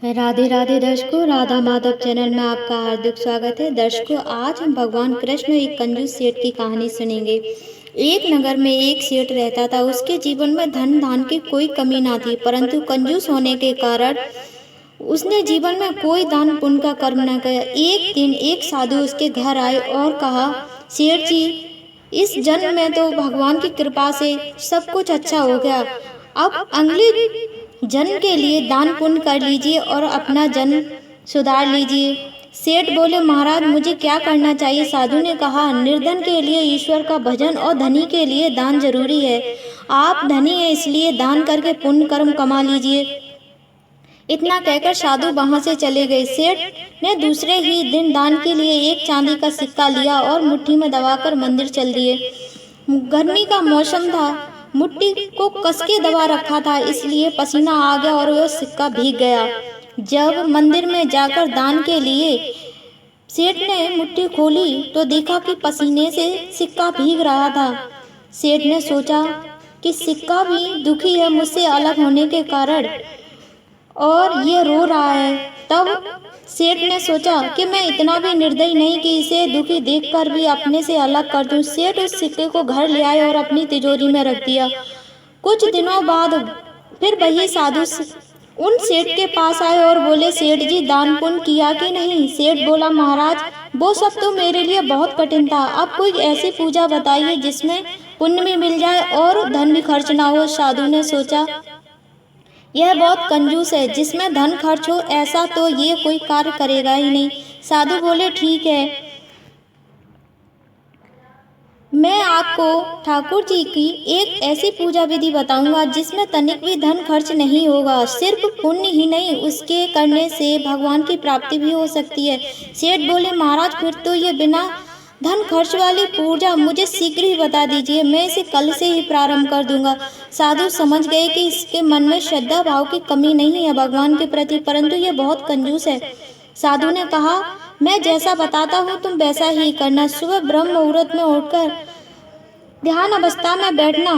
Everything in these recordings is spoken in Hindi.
राधे राधे दर्शकों, राधा माधव चैनल में आपका हार्दिक स्वागत है। दर्शकों, आज हम भगवान कृष्ण एक कंजूस सेठ की कहानी सुनेंगे। एक नगर में एक सेठ रहता था। उसके जीवन में धन धान की कोई कमी ना थी, परंतु कंजूस होने के कारण उसने जीवन में कोई दान पुण्य का कर्म न किया। एक दिन एक साधु उसके घर आए और कहा, सेठ जी, इस जन्म में तो भगवान की कृपा से सब कुछ अच्छा हो गया। अब अगले जन्म के लिए दान पुण्य कर लीजिए और अपना जन्म सुधार लीजिए। सेठ बोले, महाराज, मुझे क्या करना चाहिए? साधु ने कहा, निर्धन के लिए ईश्वर का भजन और धनी के लिए दान जरूरी है। आप धनी हैं, इसलिए दान करके पुण्य कर्म कमा लीजिए। इतना कहकर साधु वहां से चले गए। सेठ ने दूसरे ही दिन दान के लिए एक चांदी का सिक्का लिया और मुट्ठी में दबाकर मंदिर चल दिए। गर्मी का मौसम था, मुट्ठी को कसके दबा रखा था, इसलिए पसीना आ गया और वह सिक्का भीग गया। जब मंदिर में जाकर दान के लिए सेठ ने मुट्ठी खोली तो देखा कि पसीने से सिक्का भीग रहा था। सेठ ने सोचा कि सिक्का भी दुखी है मुझसे अलग होने के कारण और ये रो रहा है। तब सेठ ने सोचा कि मैं इतना भी निर्दयी नहीं कि इसे दुखी देखकर भी अपने से अलग कर दूं। सेठ उस सिक्के को घर ले आए और अपनी तिजोरी में रख दिया। कुछ दिनों बाद फिर वही साधु उन सेठ के पास आए और बोले, सेठ जी, दान पुण्य किया कि नहीं? सेठ बोला, महाराज, वो सब तो मेरे लिए बहुत कठिन था। अब कोई ऐसी पूजा बताइए जिसमें पुण्य भी मिल जाए और धन भी खर्च ना हो। साधु ने सोचा, यह बहुत कंजूस है, जिसमें धन खर्च हो ऐसा तो ये कोई कार्य करेगा ही नहीं। साधु बोले, ठीक है, मैं आपको ठाकुर जी की एक ऐसी पूजा विधि बताऊंगा जिसमें तनिक भी धन खर्च नहीं होगा। सिर्फ पुण्य ही नहीं, उसके करने से भगवान की प्राप्ति भी हो सकती है। सेठ बोले, महाराज, फिर तो ये बिना धन खर्च वाली पूजा मुझे शीघ्र ही बता दीजिए, मैं इसे कल से ही प्रारंभ कर दूंगा। साधु समझ गए कि इसके मन में श्रद्धा भाव की कमी नहीं है भगवान के प्रति, परंतु ये बहुत कंजूस है। साधु ने कहा, मैं जैसा बताता हूँ तुम वैसा ही करना। सुबह ब्रह्म मुहूर्त में उठकर ध्यान अवस्था में बैठना,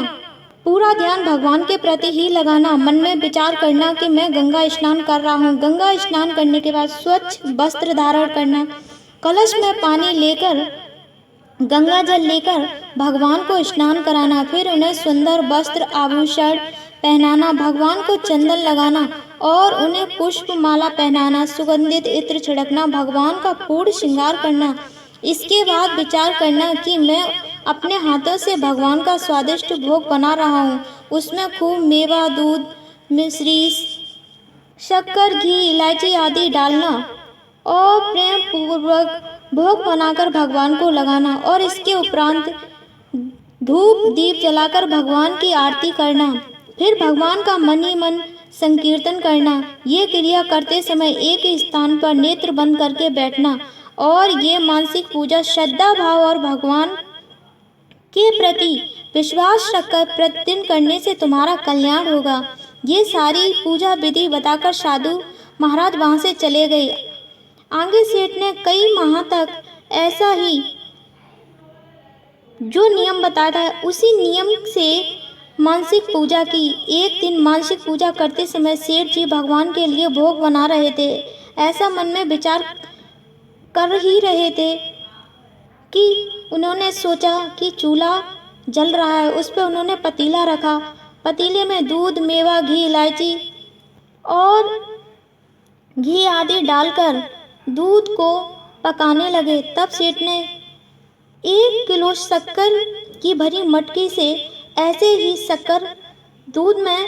पूरा ध्यान भगवान के प्रति ही लगाना, मन में विचार करना कि मैं गंगा स्नान कर रहा हूँ। गंगा स्नान करने के बाद स्वच्छ वस्त्र धारण करना, कलश में पानी लेकर गंगा जल लेकर भगवान को स्नान कराना, फिर उन्हें सुंदर वस्त्र आभूषण पहनाना, भगवान को चंदन लगाना और उन्हें पुष्प माला पहनाना, सुगंधित इत्र छिड़कना, भगवान का पूर्ण श्रृंगार करना। इसके बाद विचार करना कि मैं अपने हाथों से भगवान का स्वादिष्ट भोग बना रहा हूँ। उसमें खूब मेवा, दूध, मिश्री, शक्कर, घी, इलायची आदि डालना और प्रेम पूर्वक भोग बनाकर भगवान को लगाना और इसके उपरांत धूप दीप जलाकर भगवान की आरती करना। फिर भगवान का मन ही मन संकीर्तन करना। ये क्रिया करते समय एक ही स्थान पर नेत्र बंद करके बैठना और ये मानसिक पूजा श्रद्धा भाव और भगवान के प्रति विश्वास रखकर प्रतिदिन करने से तुम्हारा कल्याण होगा। ये सारी पूजा विधि बताकर साधु महाराज वहां से चले गए। आगे सेठ ने कई माह तक ऐसा ही जो नियम बताया था उसी नियम से मानसिक पूजा की। एक दिन मानसिक पूजा करते समय सेठ जी भगवान के लिए भोग बना रहे थे। ऐसा मन में विचार कर ही रहे थे कि उन्होंने सोचा कि चूल्हा जल रहा है। उस पर उन्होंने पतीला रखा। पतीले में दूध, मेवा, घी, इलायची और घी आदि डालकर दूध को पकाने लगे। तब सेठ ने 1 किलो शक्कर की भरी मटकी से ऐसे ही शक्कर दूध में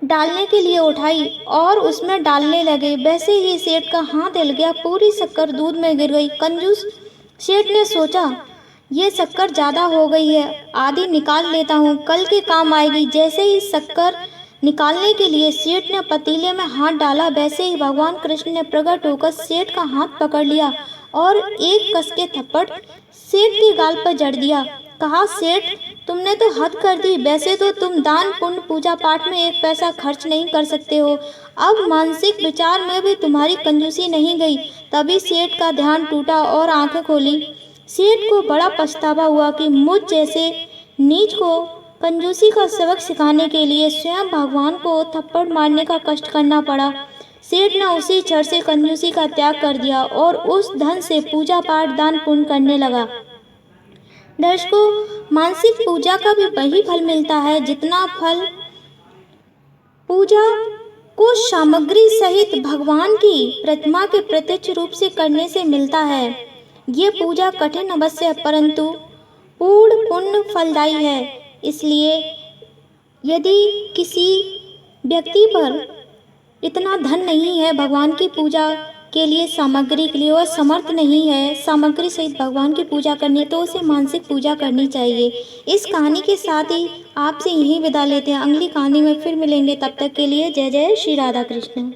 डालने के लिए उठाई और उसमें डालने लगे। वैसे ही सेठ का हाथ हिल गया, पूरी शक्कर दूध में गिर गई। कंजूस सेठ ने सोचा, ये शक्कर ज़्यादा हो गई है, आधी निकाल लेता हूँ, कल के काम आएगी। जैसे ही शक्कर निकालने के लिए सेठ ने पतीले में हाथ डाला, वैसे ही भगवान कृष्ण ने प्रकट होकर सेठ का हाथ पकड़ लिया और एक कस के थप्पड़ सेठ के गाल पर जड़ दिया। कहा, सेठ, तुमने तो हद कर दी। वैसे तो तुम दान पुण्य पूजा पाठ में 1 पैसा खर्च नहीं कर सकते हो। अब मानसिक विचार में भी तुम्हारी कंजूसी नहीं गई। तभी सेठ का ध्यान टूटा और आंखें खोली। सेठ को बड़ा पछतावा हुआ कि मुझ जैसे नीच को कंजूसी का सबक सिखाने के लिए स्वयं भगवान को थप्पड़ मारने का कष्ट करना पड़ा। सेठ ने उसी क्षण से कंजूसी का त्याग कर दिया और उस धन से पूजा पाठ दान पुण्य करने लगा। दर्शकों, मानसिक पूजा का भी वही फल मिलता है जितना फल पूजा को सामग्री सहित भगवान की प्रतिमा के प्रत्यक्ष रूप से करने से मिलता है। ये पूजा कठिन अवश्य है परंतु पूर्ण पुण्य फलदायी है। इसलिए यदि किसी व्यक्ति पर इतना धन नहीं है भगवान की पूजा के लिए, सामग्री के लिए, और समर्थ नहीं है सामग्री सहित भगवान की पूजा करनी, तो उसे मानसिक पूजा करनी चाहिए। इस कहानी के साथ ही आपसे यहीं विदा लेते हैं। अगली कहानी में फिर मिलेंगे, तब तक के लिए जय जय श्री राधा कृष्ण।